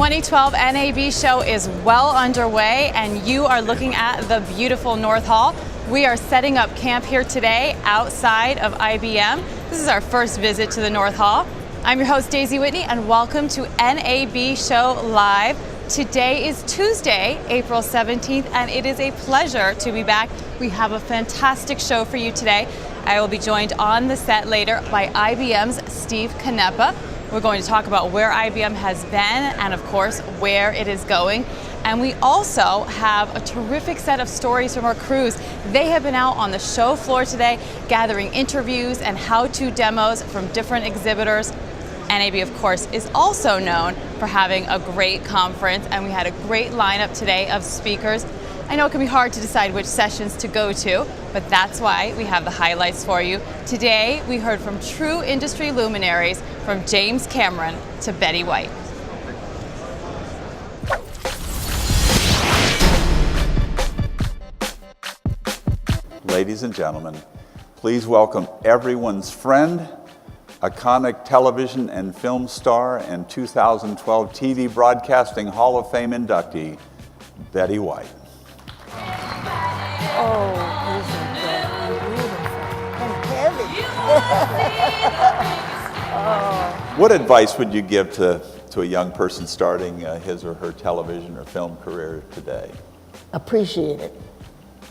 2012 NAB show is well underway, and you are looking at the beautiful North Hall. We are setting up camp here today outside of IBM. This is our first visit to the North Hall. I'm your host, Daisy Whitney, and welcome to NAB Show Live. Today is Tuesday, April 17th, and it is a pleasure to be back. We have a fantastic show for you today. I will be joined on the set later by IBM's Steve Canepa. We're going to talk about where IBM has been and, of course, where it is going. And we also have a terrific set of stories from our crews. They have been out on the show floor today, gathering interviews and how-to demos from different exhibitors. NAB, of course, is also known for having a great conference, and we had a great lineup today of speakers. I know it can be hard to decide which sessions to go to, but that's why we have the highlights for you. Today, we heard from true industry luminaries, from James Cameron to Betty White. Ladies and gentlemen, please welcome everyone's friend, iconic television and film star and 2012 TV Broadcasting Hall of Fame inductee, Betty White. Oh, beautiful and heavy. What advice would you give to a young person starting his or her television or film career today? Appreciate it.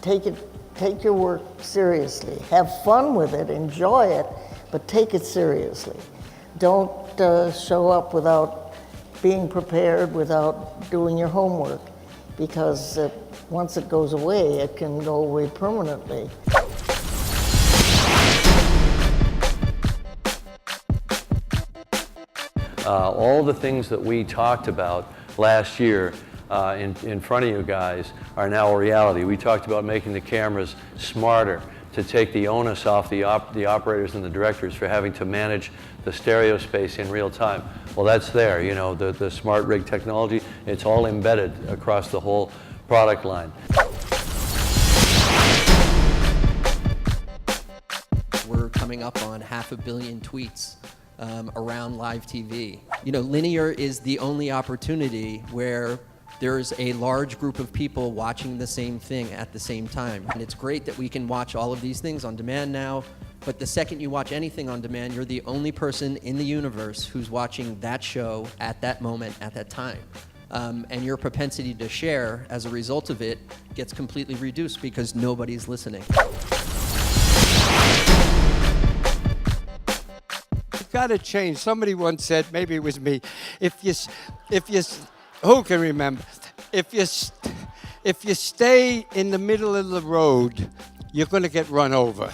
Take your work seriously. Have fun with it, enjoy it, but take it seriously. Don't show up without being prepared, without doing your homework, because once it goes away, it can go away permanently. All the things that we talked about last year in front of you guys are now a reality. We talked about making the cameras smarter, to take the onus off the operators and the directors for having to manage the stereo space in real time. Well, that's there, you know, the smart rig technology, it's all embedded across the whole product line. We're coming up on 500 million tweets around live TV. You know, linear is the only opportunity where there's a large group of people watching the same thing at the same time. And it's great that we can watch all of these things on demand now, but the second you watch anything on demand, you're the only person in the universe who's watching that show at that moment, at that time. And your propensity to share as a result of it gets completely reduced because nobody's listening. You've got to change. Somebody once said, maybe it was me, who can remember? If you stay in the middle of the road, you're going to get run over.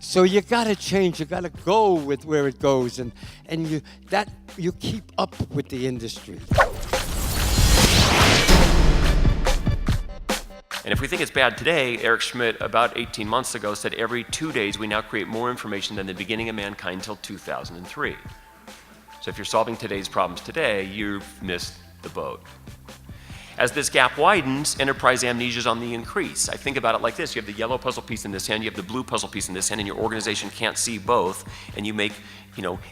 So you got to change. You got to go with where it goes, and you keep up with the industry. And if we think it's bad today, Eric Schmidt about 18 months ago said every 2 days we now create more information than the beginning of mankind until 2003. So if you're solving today's problems today, you've missed the boat. As this gap widens, enterprise amnesia is on the increase. I think about it like this. You have the yellow puzzle piece in this hand, you have the blue puzzle piece in this hand, and your organization can't see both, and you make,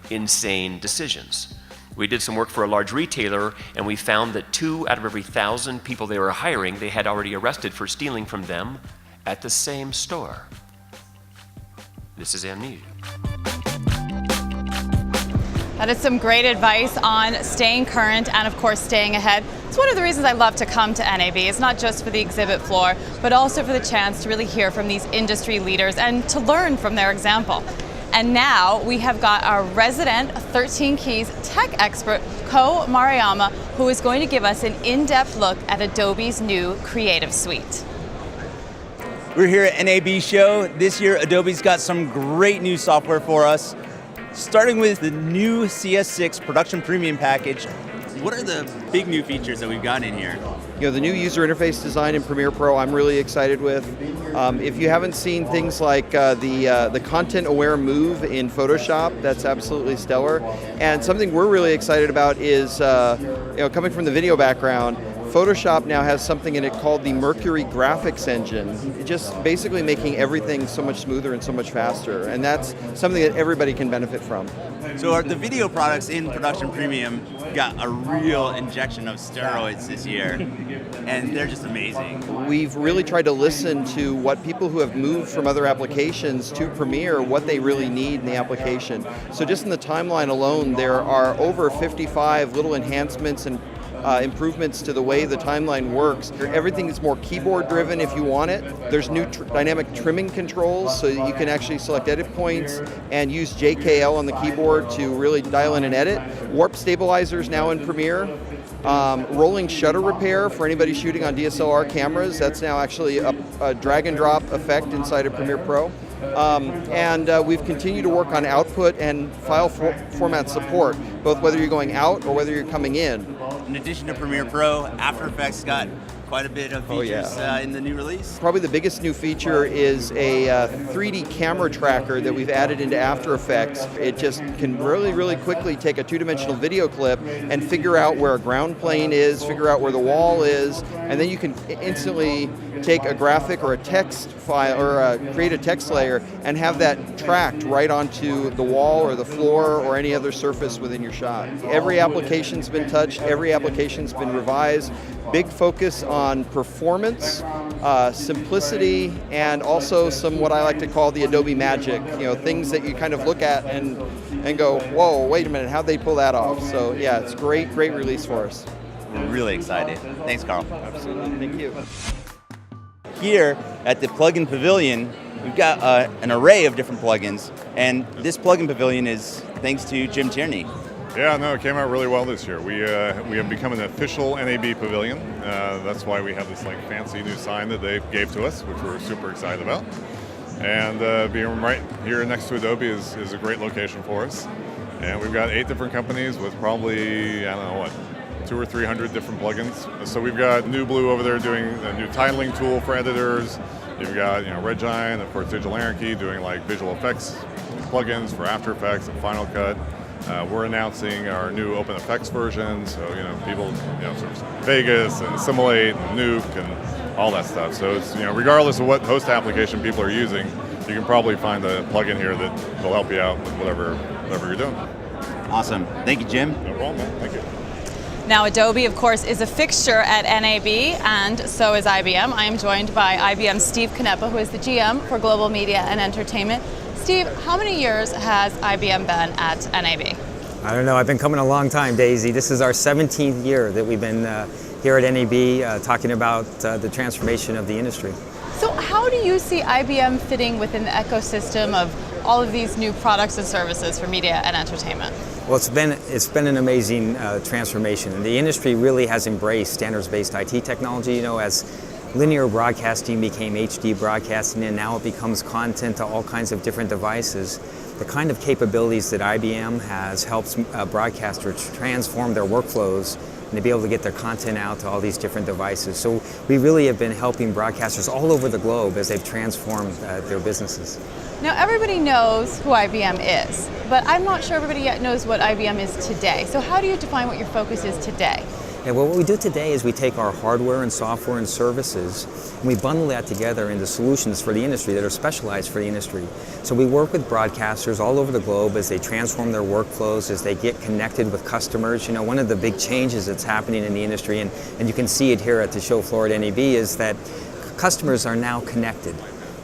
insane decisions. We did some work for a large retailer, and we found that 2 out of every 1,000 people they were hiring, they had already arrested for stealing from them at the same store. This is amnesia. That is some great advice on staying current and, of course, staying ahead. It's one of the reasons I love to come to NAB. It's not just for the exhibit floor, but also for the chance to really hear from these industry leaders and to learn from their example. And now we have got our resident 13 Keys tech expert, Ko Maruyama, who is going to give us an in-depth look at Adobe's new Creative Suite. We're here at NAB Show. This year, Adobe's got some great new software for us, starting with the new CS6 Production Premium package. What are the big new features that we've got in here? You know, the new user interface design in Premiere Pro, I'm really excited with. If you haven't seen things like the content-aware move in Photoshop, that's absolutely stellar. And something we're really excited about is, coming from the video background, Photoshop now has something in it called the Mercury graphics engine, just basically making everything so much smoother and so much faster. And that's something that everybody can benefit from. So the video products in Production Premium got a real injection of steroids this year, and they're just amazing. We've really tried to listen to what people who have moved from other applications to Premiere, what they really need in the application. So just in the timeline alone, there are over 55 little enhancements and improvements to the way the timeline works. Everything is more keyboard driven if you want it. There's new dynamic trimming controls, so you can actually select edit points and use JKL on the keyboard to really dial in and edit. Warp stabilizers now in Premiere. Rolling shutter repair for anybody shooting on DSLR cameras. That's now actually a drag and drop effect inside of Premiere Pro. And we've continued to work on output and file format support, both whether you're going out or whether you're coming in. In addition to Premiere Pro, After Effects got quite a bit of features in the new release. Probably the biggest new feature is a 3D camera tracker that we've added into After Effects. It just can really quickly take a two-dimensional video clip and figure out where a ground plane is, figure out where the wall is, and then you can instantly take a graphic or a text file or create a text layer and have that tracked right onto the wall or the floor or any other surface within your shot. Every application's been touched, every application's been revised. Big focus on performance, simplicity, and also some what I like to call the Adobe magic, things that you kind of look at and go, whoa, wait a minute, how'd they pull that off? So yeah, it's great release for us. We're really excited. Thanks, Carl. Absolutely, thank you. Here at the Plugin Pavilion, we've got an array of different plugins, and this Plugin Pavilion is thanks to Jim Tierney. Yeah, no, it came out really well this year. We have become an official NAB pavilion. That's why we have this fancy new sign that they gave to us, which we're super excited about. And being right here next to Adobe is a great location for us. And we've got 8 different companies with probably, 200 or 300 different plugins. So we've got New Blue over there doing a new titling tool for editors. You've got Red Giant, of course, Digital Anarchy doing visual effects plugins for After Effects and Final Cut. We're announcing our new Open Effects version, so people, sort of Vegas and Simulate and Nuke and all that stuff. So it's regardless of what host application people are using, you can probably find a plugin here that will help you out with whatever you're doing. Awesome, thank you, Jim. No problem, thank you. Now, Adobe, of course, is a fixture at NAB, and so is IBM. I am joined by IBM's Steve Canepa, who is the GM for Global Media and Entertainment. Steve, how many years has IBM been at NAB? I don't know. I've been coming a long time, Daisy. This is our 17th year that we've been here at NAB talking about the transformation of the industry. So how do you see IBM fitting within the ecosystem of all of these new products and services for media and entertainment? Well, it's been an amazing transformation. The industry really has embraced standards-based IT technology, as linear broadcasting became HD broadcasting, and now it becomes content to all kinds of different devices. The kind of capabilities that IBM has helps broadcasters transform their workflows and to be able to get their content out to all these different devices. So we really have been helping broadcasters all over the globe as they've transformed their businesses. Now, everybody knows who IBM is, but I'm not sure everybody yet knows what IBM is today. So how do you define what your focus is today? Yeah, well, what we do today is we take our hardware and software and services and we bundle that together into solutions for the industry that are specialized for the industry. So we work with broadcasters all over the globe as they transform their workflows, as they get connected with customers. One of the big changes that's happening in the industry, and you can see it here at the show floor at NAB, is that customers are now connected.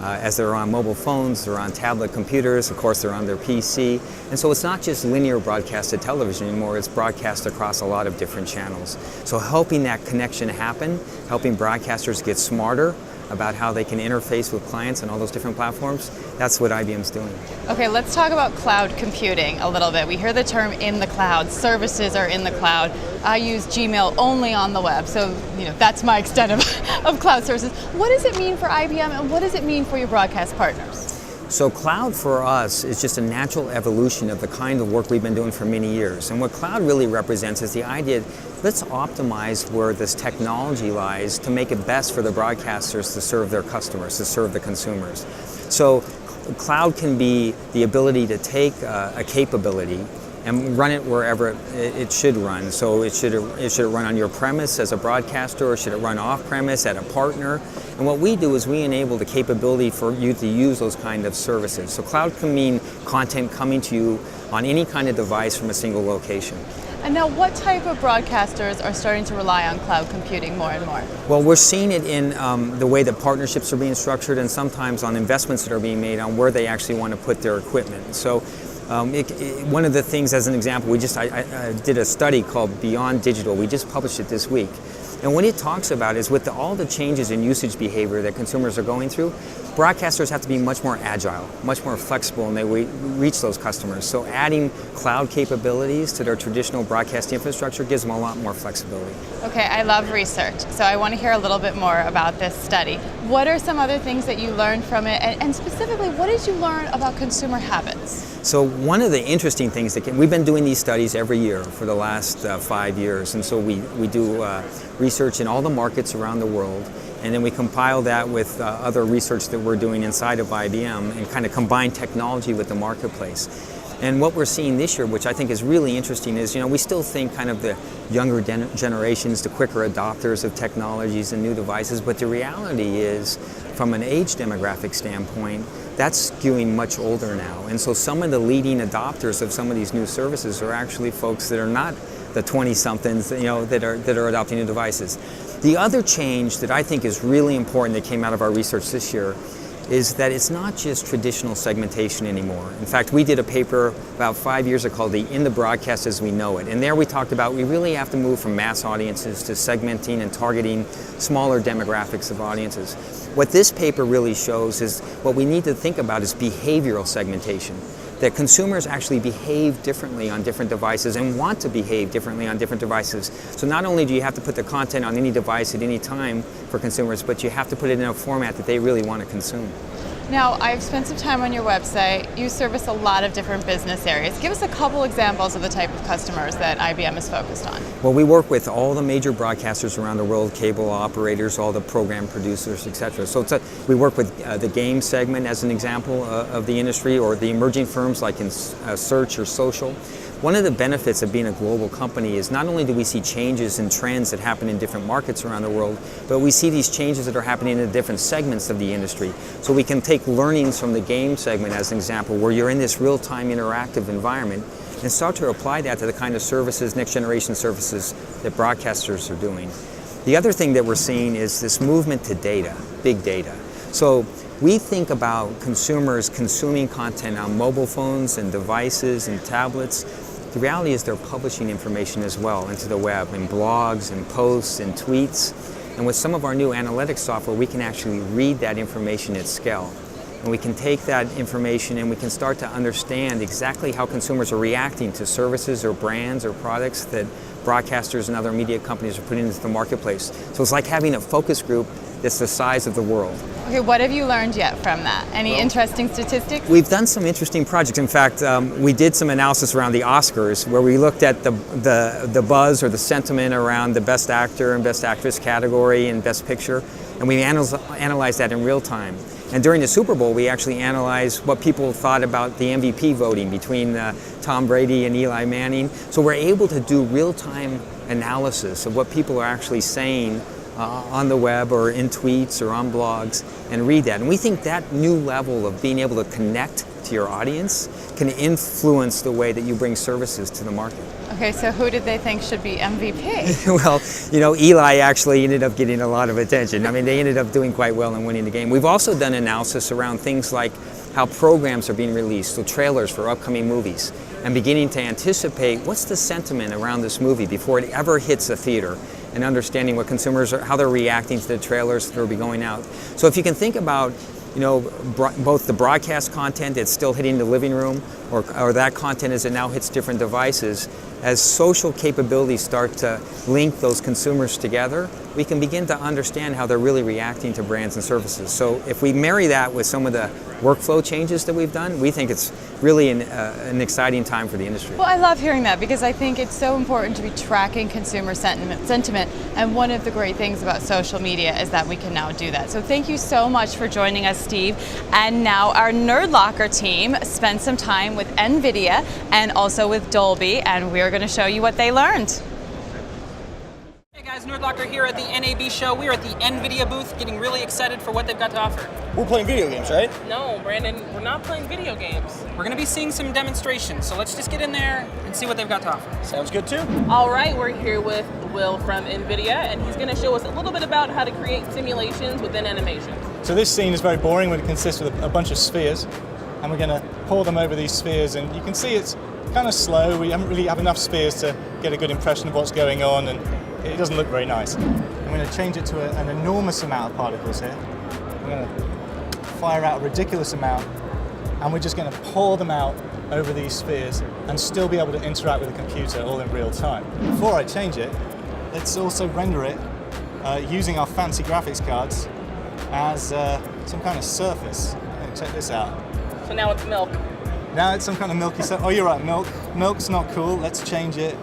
As they're on mobile phones, they're on tablet computers, of course they're on their PC. And so it's not just linear broadcasted television anymore, it's broadcast across a lot of different channels. So helping that connection happen, helping broadcasters get smarter about how they can interface with clients and all those different platforms, that's what IBM's doing. Okay, let's talk about cloud computing a little bit. We hear the term in the cloud, services are in the cloud. I use Gmail only on the web, so that's my extent of cloud services. What does it mean for IBM and what does it mean for your broadcast partners? So cloud for us is just a natural evolution of the kind of work we've been doing for many years. And what cloud really represents is the idea, let's optimize where this technology lies to make it best for the broadcasters to serve their customers, to serve the consumers. So cloud can be the ability to take a capability and run it wherever it should run. So it should run on your premise as a broadcaster, or should it run off premise at a partner? And what we do is we enable the capability for you to use those kind of services. So cloud can mean content coming to you on any kind of device from a single location. And now what type of broadcasters are starting to rely on cloud computing more and more? Well, we're seeing it in the way that partnerships are being structured, and sometimes on investments that are being made on where they actually want to put their equipment. So one of the things, as an example, I did a study called Beyond Digital. We just published it this week. And what it talks about is with all the changes in usage behavior that consumers are going through, broadcasters have to be much more agile, much more flexible, and they reach those customers. So adding cloud capabilities to their traditional broadcast infrastructure gives them a lot more flexibility. Okay, I love research, so I want to hear a little bit more about this study. What are some other things that you learned from it, and specifically, what did you learn about consumer habits? So one of the interesting things that we've been doing these studies every year for the last 5 years, and so we do research in all the markets around the world, and then we compile that with other research that we're doing inside of IBM and kind of combine technology with the marketplace. And what we're seeing this year, which I think is really interesting, is we still think kind of the younger generations, the quicker adopters of technologies and new devices, but the reality is, from an age demographic standpoint, that's skewing much older now. And so some of the leading adopters of some of these new services are actually folks that are not the 20-somethings, that are adopting new devices. The other change that I think is really important that came out of our research this year is that it's not just traditional segmentation anymore. In fact, we did a paper about 5 years ago called In the Broadcast as We Know It. And there we talked about we really have to move from mass audiences to segmenting and targeting smaller demographics of audiences. What this paper really shows is what we need to think about is behavioral segmentation. That consumers actually behave differently on different devices and want to behave differently on different devices. So not only do you have to put the content on any device at any time for consumers, but you have to put it in a format that they really want to consume. Now, I've spent some time on your website. You service a lot of different business areas. Give us a couple examples of the type of customers that IBM is focused on. Well, we work with all the major broadcasters around the world, cable operators, all the program producers, etc. So we work with the game segment as an example of the industry, or the emerging firms like in search or social. One of the benefits of being a global company is not only do we see changes and trends that happen in different markets around the world, but we see these changes that are happening in the different segments of the industry. So we can take learnings from the game segment as an example, where you're in this real-time interactive environment, and start to apply that to the kind of services, next generation services that broadcasters are doing. The other thing that we're seeing is this movement to data, big data. So we think about consumers consuming content on mobile phones and devices and tablets. The reality is they're publishing information as well into the web, in blogs and posts and tweets. And with some of our new analytics software, we can actually read that information at scale. And we can take that information and we can start to understand exactly how consumers are reacting to services or brands or products that broadcasters and other media companies are putting into the marketplace. So it's like having a focus group that's the size of the world. Okay, what have you learned yet from that? Any interesting statistics? We've done some interesting projects. In fact, we did some analysis around the Oscars where we looked at the buzz or the sentiment around the Best Actor and Best Actress category and Best Picture, and we analyzed that in real time. And during the Super Bowl, we actually analyzed what people thought about the MVP voting between Tom Brady and Eli Manning. So we're able to do real-time analysis of what people are actually saying on the web or in tweets or on blogs, and read that. And we think that new level of being able to connect to your audience can influence the way that you bring services to the market. Okay, so who did they think should be MVP? Well, Eli actually ended up getting a lot of attention. I mean, they ended up doing quite well in winning the game. We've also done analysis around things like how programs are being released, so trailers for upcoming movies, and beginning to anticipate what's the sentiment around this movie before it ever hits a theater, and understanding what consumers are, how they're reacting to the trailers that will be going out. So if you can think about both the broadcast content that's still hitting the living room, or that content as it now hits different devices, as social capabilities start to link those consumers together, we can begin to understand how they're really reacting to brands and services. So if we marry that with some of the workflow changes that we've done, we think it's really an exciting time for the industry. Well, I love hearing that, because I think it's so important to be tracking consumer sentiment, and one of the great things about social media is that we can now do that. So thank you so much for joining us, Steve. And now our Nerd Locker team spent some time with Nvidia and also with Dolby, and we're going to show you what they learned. Hey guys, Nerdlocker here at the NAB show. We are at the Nvidia booth, getting really excited for what they've got to offer. We're playing video games, right? No, Brandon, we're not playing video games. We're going to be seeing some demonstrations, so let's just get in there and see what they've got to offer. Sounds good too. All right, we're here with Will from Nvidia, and he's going to show us a little bit about how to create simulations within animation. So this scene is very boring when it consists of a bunch of spheres, and we're going to pour them over these spheres, and you can see it's kind of slow. We haven't really have enough spheres to get a good impression of what's going on, and it doesn't look very nice. I'm going to change it to an enormous amount of particles here. I'm going to fire out a ridiculous amount, and we're just going to pour them out over these spheres and still be able to interact with the computer all in real time. Before I change it, let's also render it using our fancy graphics cards as some kind of surface. Check this out. So now it's milk. Now it's some kind of milky stuff. Oh, you're right, milk. Milk's not cool. Let's change it.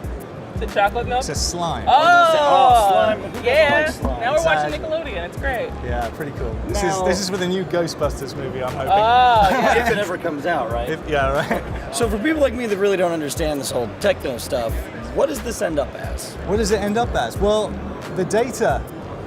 The chocolate milk? It's a slime. Oh, slime. yeah. Like slime? Now we're watching Nickelodeon. It's great. Yeah, pretty cool. This is with the new Ghostbusters movie, I'm hoping. Oh, yeah. If it ever comes out, right? Yeah, right. So for people like me that really don't understand this whole techno stuff, what does this end up as? What does it end up as? Well, the data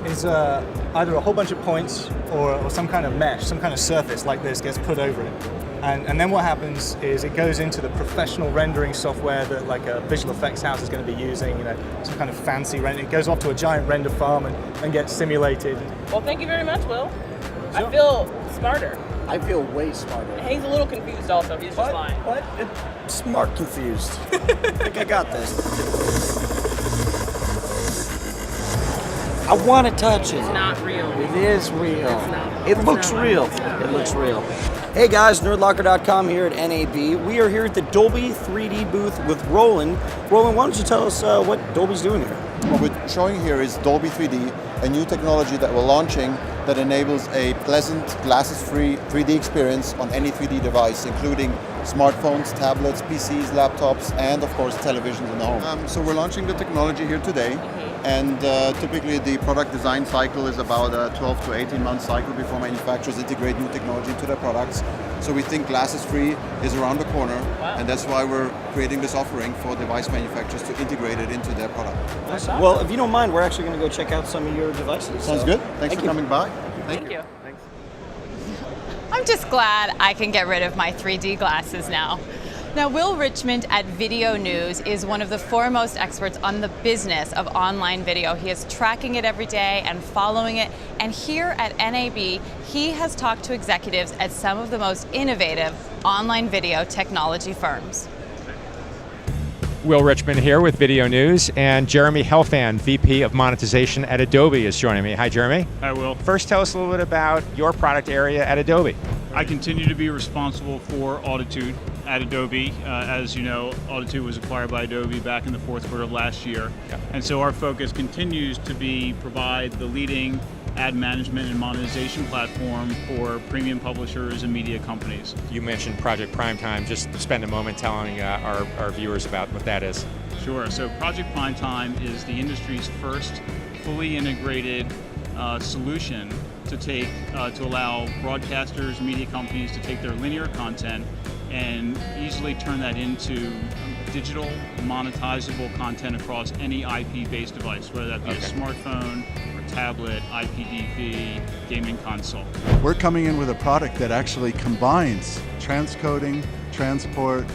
is either a whole bunch of points or some kind of mesh, some kind of surface like this gets put over it. And then what happens is it goes into the professional rendering software that like a visual effects house is going to be using, some kind of fancy render. It goes off to a giant render farm and gets simulated. Well, thank you very much, Will. Sure. I feel smarter. I feel way smarter. He's a little confused also. He's just lying. What? Smart confused. I think I got this. I want to touch it. It's not real. It is real. It's not. It looks real. It looks real. Hey guys, nerdlocker.com here at NAB. We are here at the Dolby 3D booth with Roland. Roland, why don't you tell us what Dolby's doing here? What we're showing here is Dolby 3D, a new technology that we're launching that enables a pleasant, glasses-free 3D experience on any 3D device, including smartphones, tablets, PCs, laptops, and of course televisions in the home. So we're launching the technology here today, and typically the product design cycle is about a 12 to 18 month cycle before manufacturers integrate new technology into their products. So we think glasses-free is around the corner, and that's why we're creating this offering for device manufacturers to integrate it into their product. Awesome. Well, if you don't mind, we're actually going to go check out some of your devices. Sounds good. Thanks for coming by. Thank you. Thanks. I'm just glad I can get rid of my 3D glasses now. Now, Will Richmond at Video News is one of the foremost experts on the business of online video. He is tracking it every day and following it. And here at NAB, he has talked to executives at some of the most innovative online video technology firms. Will Richmond here with Video News, and Jeremy Helfand, VP of Monetization at Adobe, is joining me. Hi, Jeremy. Hi, Will. First, tell us a little bit about your product area at Adobe. I continue to be responsible for Auditude at Adobe. As you know, Auditude was acquired by Adobe back in the fourth quarter of last year. Yeah. And so our focus continues to be provide the leading ad management and monetization platform for premium publishers and media companies. You mentioned Project Primetime. Just spend a moment telling our viewers about what that is. Sure. So Project Primetime is the industry's first fully integrated solution to allow broadcasters, media companies to take their linear content and easily turn that into digital monetizable content across any IP-based device, whether that be a smartphone or tablet, IPTV, gaming console. We're coming in with a product that actually combines transcoding, transport,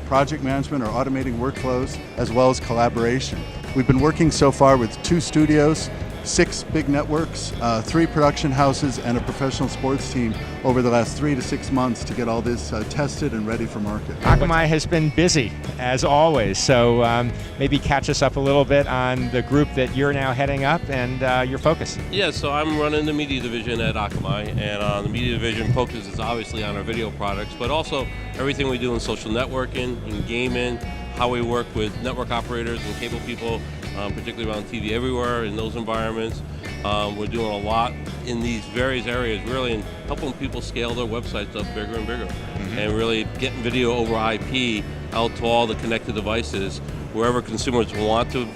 project management or automating workflows, as well as collaboration. We've been working so far with 2 studios, 6 big networks, 3 production houses, and a professional sports team over the last 3 to 6 months to get all this tested and ready for market. Akamai has been busy, as always, so maybe catch us up a little bit on the group that you're now heading up and your focus. Yeah, so I'm running the media division at Akamai, and the media division focuses obviously on our video products, but also everything we do in social networking, in gaming, how we work with network operators and cable people, particularly around TV Everywhere in those environments. We're doing a lot in these various areas, really, and helping people scale their websites up bigger and bigger, and really getting video over IP out to all the connected devices, wherever consumers want to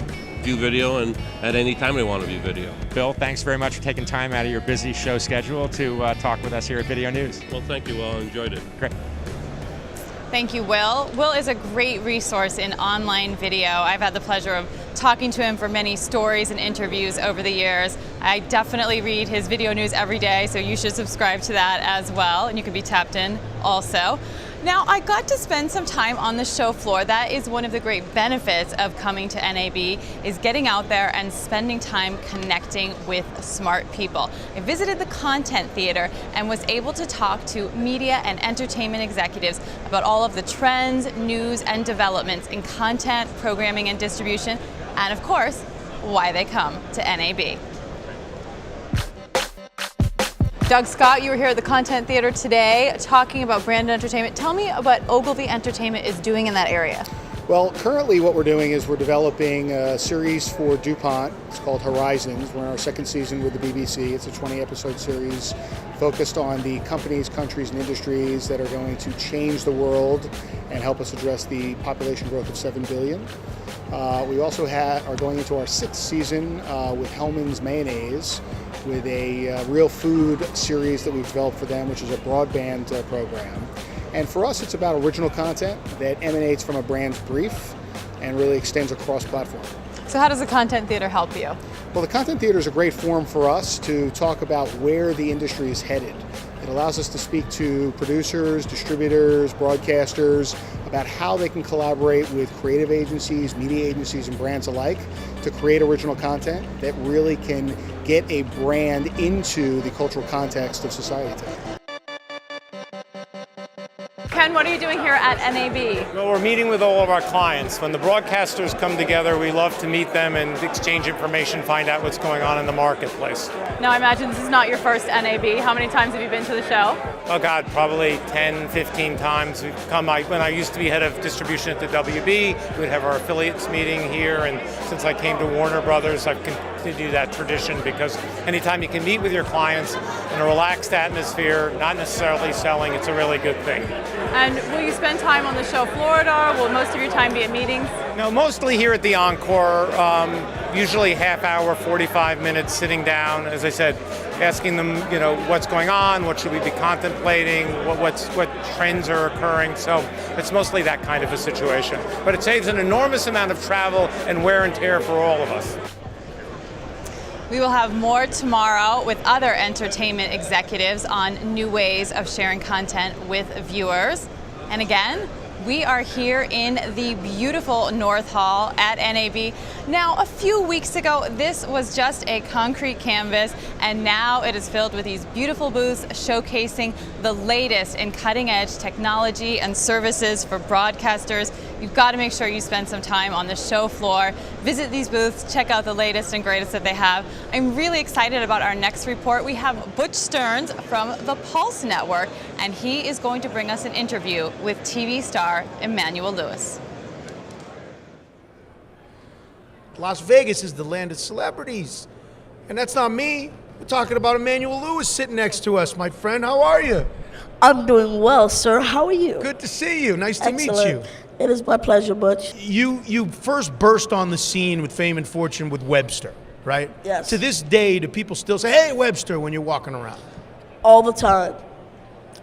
view video and at any time they want to view video. Bill, thanks very much for taking time out of your busy show schedule to talk with us here at Video News. Well, thank you. Well, I enjoyed it. Great. Thank you, Will. Will is a great resource in online video. I've had the pleasure of talking to him for many stories and interviews over the years. I definitely read his video news every day, so you should subscribe to that as well, and you can be tapped in also. Now, I got to spend some time on the show floor. That is one of the great benefits of coming to NAB, is getting out there and spending time connecting with smart people. I visited the content theater and was able to talk to media and entertainment executives about all of the trends, news, and developments in content, programming, and distribution, and of course, why they come to NAB. Doug Scott, you were here at the Content Theater today talking about brand entertainment. Tell me what Ogilvy Entertainment is doing in that area. Well, currently what we're doing is we're developing a series for DuPont. It's called Horizons. We're in our second season with the BBC. It's a 20-episode series focused on the companies, countries, and industries that are going to change the world and help us address the population growth of 7 billion. We also are going into our sixth season with Hellmann's Mayonnaise, with a real food series that we've developed for them, which is a broadband program. And for us, it's about original content that emanates from a brand's brief and really extends across platform. So how does the Content Theater help you? Well, the Content Theater is a great forum for us to talk about where the industry is headed. It allows us to speak to producers, distributors, broadcasters about how they can collaborate with creative agencies, media agencies, and brands alike to create original content that really can get a brand into the cultural context of society today. Ken, what are you doing here at NAB? Well, we're meeting with all of our clients. When the broadcasters come together, we love to meet them and exchange information, find out what's going on in the marketplace. Now, I imagine this is not your first NAB. How many times have you been to the show? Oh God, probably 10, 15 times. We've come, when I used to be head of distribution at the WB, we'd have our affiliates meeting here, and since I came to Warner Brothers, I've continued that tradition, because anytime you can meet with your clients in a relaxed atmosphere, not necessarily selling, it's a really good thing. And will you spend time on the show floor, or will most of your time be at meetings? No, mostly here at the Encore, usually half hour, 45 minutes sitting down, as I said, asking them, what's going on, what should we be contemplating, what trends are occurring. So it's mostly that kind of a situation. But it saves an enormous amount of travel and wear and tear for all of us. We will have more tomorrow with other entertainment executives on new ways of sharing content with viewers. And again, we are here in the beautiful North Hall at NAB. Now, a few weeks ago, this was just a concrete canvas, and now it is filled with these beautiful booths showcasing the latest in cutting-edge technology and services for broadcasters. You've got to make sure you spend some time on the show floor, visit these booths, check out the latest and greatest that they have. I'm really excited about our next report. We have Butch Stearns from the Pulse Network, and he is going to bring us an interview with TV star Emmanuel Lewis. Las Vegas is the land of celebrities. And that's not me. We're talking about Emmanuel Lewis sitting next to us. My friend, how are you? I'm doing well, sir. How are you? Good to see you. Nice to meet you. It is my pleasure, Butch. You first burst on the scene with fame and fortune with Webster, right? Yes. To this day, do people still say, hey, Webster, when you're walking around? All the time.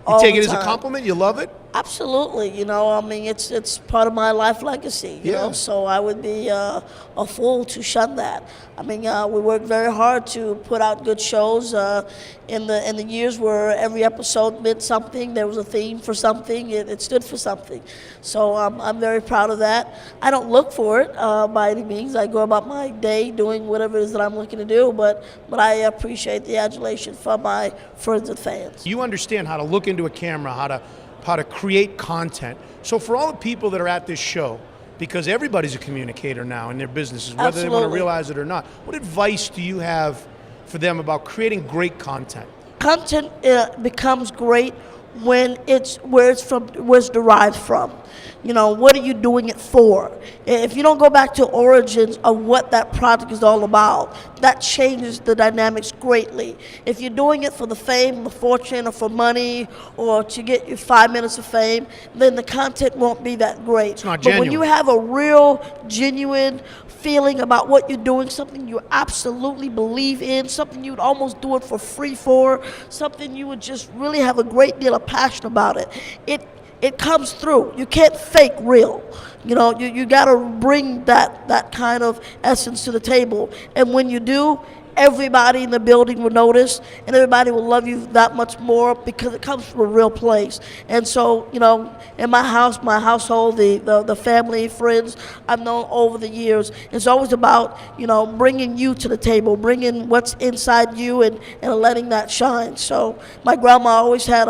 You take it as a compliment? You love it? Absolutely. It's part of my life legacy, you know, so I would be a fool to shun that. We work very hard to put out good shows in the years where every episode meant something. There was a theme for something. It stood for something. So I'm very proud of that. I don't look for it by any means. I go about my day doing whatever it is that I'm looking to do, but I appreciate the adulation from my friends and fans. You understand how to look into a camera, how to create content. So for all the people that are at this show, because everybody's a communicator now in their businesses, whether they want to realize it or not, what advice do you have for them about creating great content? Content becomes great when it's where it's derived from. What are you doing it for? If you don't go back to origins of what that product is all about, that changes the dynamics greatly. If you're doing it for the fame, the fortune, or for money, or to get your 5 minutes of fame, then the content won't be that great. It's not genuine. But when you have a real, genuine feeling about what you're doing, something you absolutely believe in, something you would almost do it for free for, something you would just really have a great deal of passion about it, it comes through. You can't fake real. You know, you got to bring that kind of essence to the table. And when you do, everybody in the building will notice, and everybody will love you that much more because it comes from a real place. And so, you know, in my house, my household, the family, friends I've known over the years, it's always about, you know, bringing you to the table, bringing what's inside you and letting that shine. So my grandma always had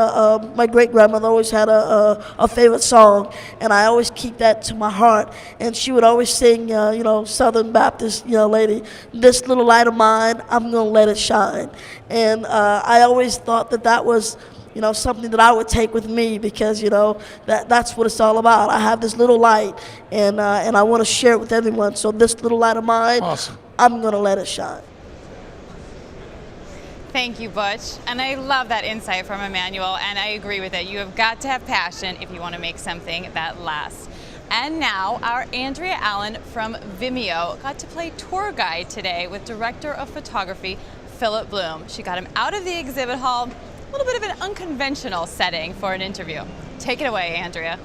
my great-grandmother always had a favorite song, and I always keep that to my heart. And she would always sing, you know, Southern Baptist, you know, lady, this little light of mine, I'm gonna let it shine. And I always thought that was, you know, something that I would take with me, because, you know, that's what it's all about. I have this little light, and I want to share it with everyone. So this little light of mine, awesome. I'm gonna let it shine. Thank you, Butch. And I love that insight from Emmanuel, and I agree with it. You have got to have passion if you want to make something that lasts. And now our Andrea Allen from Vimeo got to play tour guide today with Director of Photography Philip Bloom. She got him out of the exhibit hall, a little bit of an unconventional setting for an interview. Take it away, Andrea.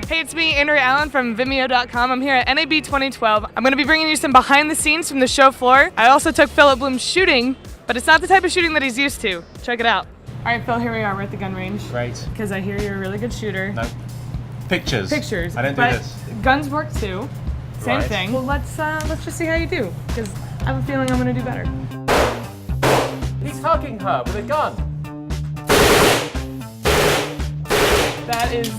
Hey, it's me, Andrea Allen from Vimeo.com. I'm here at NAB 2012. I'm going to be bringing you some behind the scenes from the show floor. I also took Philip Bloom shooting, but it's not the type of shooting that he's used to. Check it out. All right, Phil, here we are. We're at the gun range. Great. Because I hear you're a really good shooter. No. Pictures. Pictures. I don't do but this. Guns work too. Same Right. thing. Well, let's just see how you do, because I have a feeling I'm going to do better. He's hugging her with a gun. That is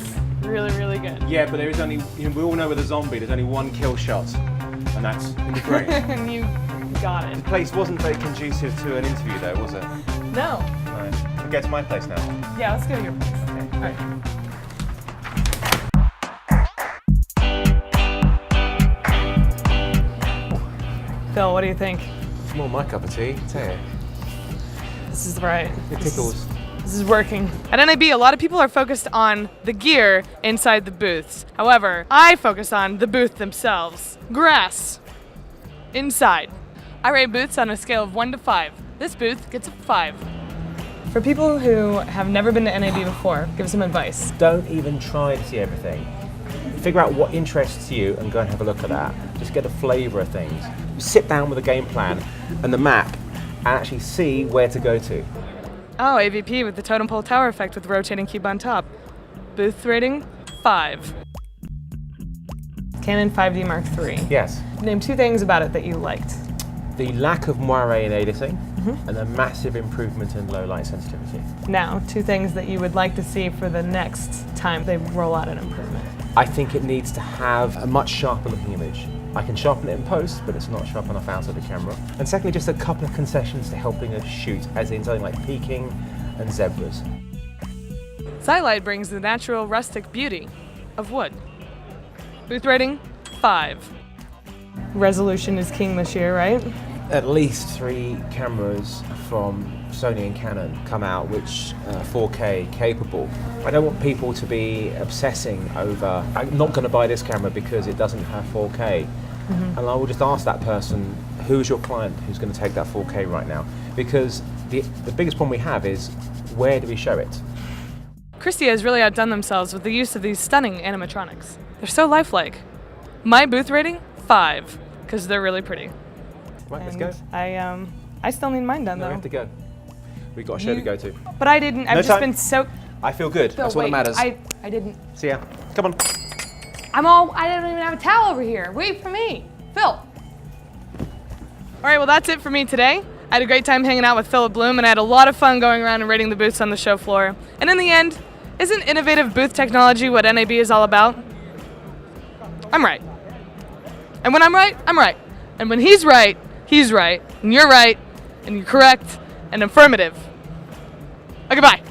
really, really good. Yeah, but there is only, you know, we all know with a zombie, there's only one kill shot, and that's in the brain. And you got it. The place wasn't very conducive to an interview though, was it? No. Right. We'll get to my place now. Yeah, let's go to your place. Okay. All right. Phil, what do you think? It's more my cup of tea. Tell you. This is right. It tickles. This is working. At NAB, a lot of people are focused on the gear inside the booths. However, I focus on the booth themselves. Grass. Inside. I rate booths on a scale of 1 to 5. This booth gets a 5. For people who have never been to NAB before, give some advice. Don't even try to see everything. Figure out what interests you and go and have a look at that. Just get a flavour of things. Sit down with a game plan and the map and actually see where to go to. Oh, AVP with the totem pole tower effect with the rotating cube on top. Booth rating, 5. Canon 5D Mark III. Yes. Name 2 things about it that you liked. The lack of moire in editing and a massive improvement in low light sensitivity. Now, 2 things that you would like to see for the next time they roll out an improvement. I think it needs to have a much sharper looking image. I can sharpen it in post, but it's not sharp enough out of the camera. And secondly, just a couple of concessions to helping us shoot, as in something like peaking and zebras. Xylite brings the natural rustic beauty of wood. Booth rating, 5. Resolution is king this year, right? At least 3 cameras from Sony and Canon come out which are 4K capable. I don't want people to be obsessing over, I'm not going to buy this camera because it doesn't have 4K. And I will just ask that person, who's your client who's going to take that 4K right now? Because the biggest problem we have is, where do we show it? Christie has really outdone themselves with the use of these stunning animatronics. They're so lifelike. My booth rating, 5, because they're really pretty. Right, let's go. I still need mine done No, though. we have to go. We've got a show to go to. But I didn't. I've No just time. been so. I feel good. Phil, That's what wait, matters. I didn't. See ya. Come on. I don't even have a towel over here. Wait for me, Phil. All right, well that's it for me today. I had a great time hanging out with Philip Bloom, and I had a lot of fun going around and rating the booths on the show floor. And in the end, isn't innovative booth technology what NAB is all about? I'm right. And when I'm right, I'm right. And when he's right, and you're right, and you're correct, and affirmative. Okay, bye.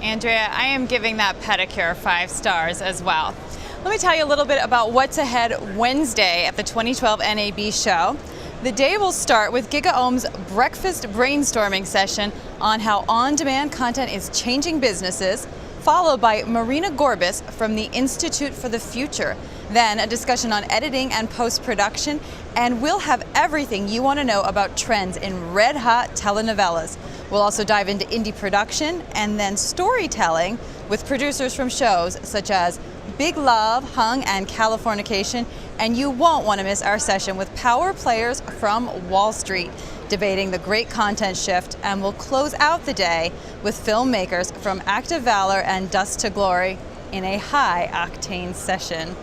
Andrea, I am giving that pedicure 5 stars as well. Let me tell you a little bit about what's ahead Wednesday at the 2012 NAB show. The day will start with GigaOM's breakfast brainstorming session on how on-demand content is changing businesses, followed by Marina Gorbis from the Institute for the Future. Then a discussion on editing and post-production, and we'll have everything you want to know about trends in red-hot telenovelas. We'll also dive into indie production and then storytelling with producers from shows such as Big Love, Hung, and Californication. And you won't want to miss our session with power players from Wall Street, debating the great content shift, and we'll close out the day with filmmakers from Active Valor and Dust to Glory in a high-octane session.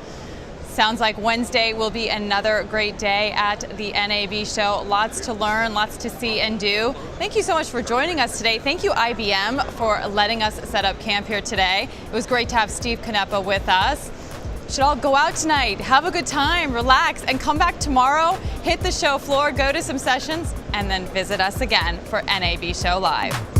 Sounds like Wednesday will be another great day at the NAB show. Lots to learn, lots to see and do. Thank you so much for joining us today. Thank you, IBM, for letting us set up camp here today. It was great to have Steve Canepa with us. You should all go out tonight, have a good time, relax, and come back tomorrow, hit the show floor, go to some sessions, and then visit us again for NAB Show Live.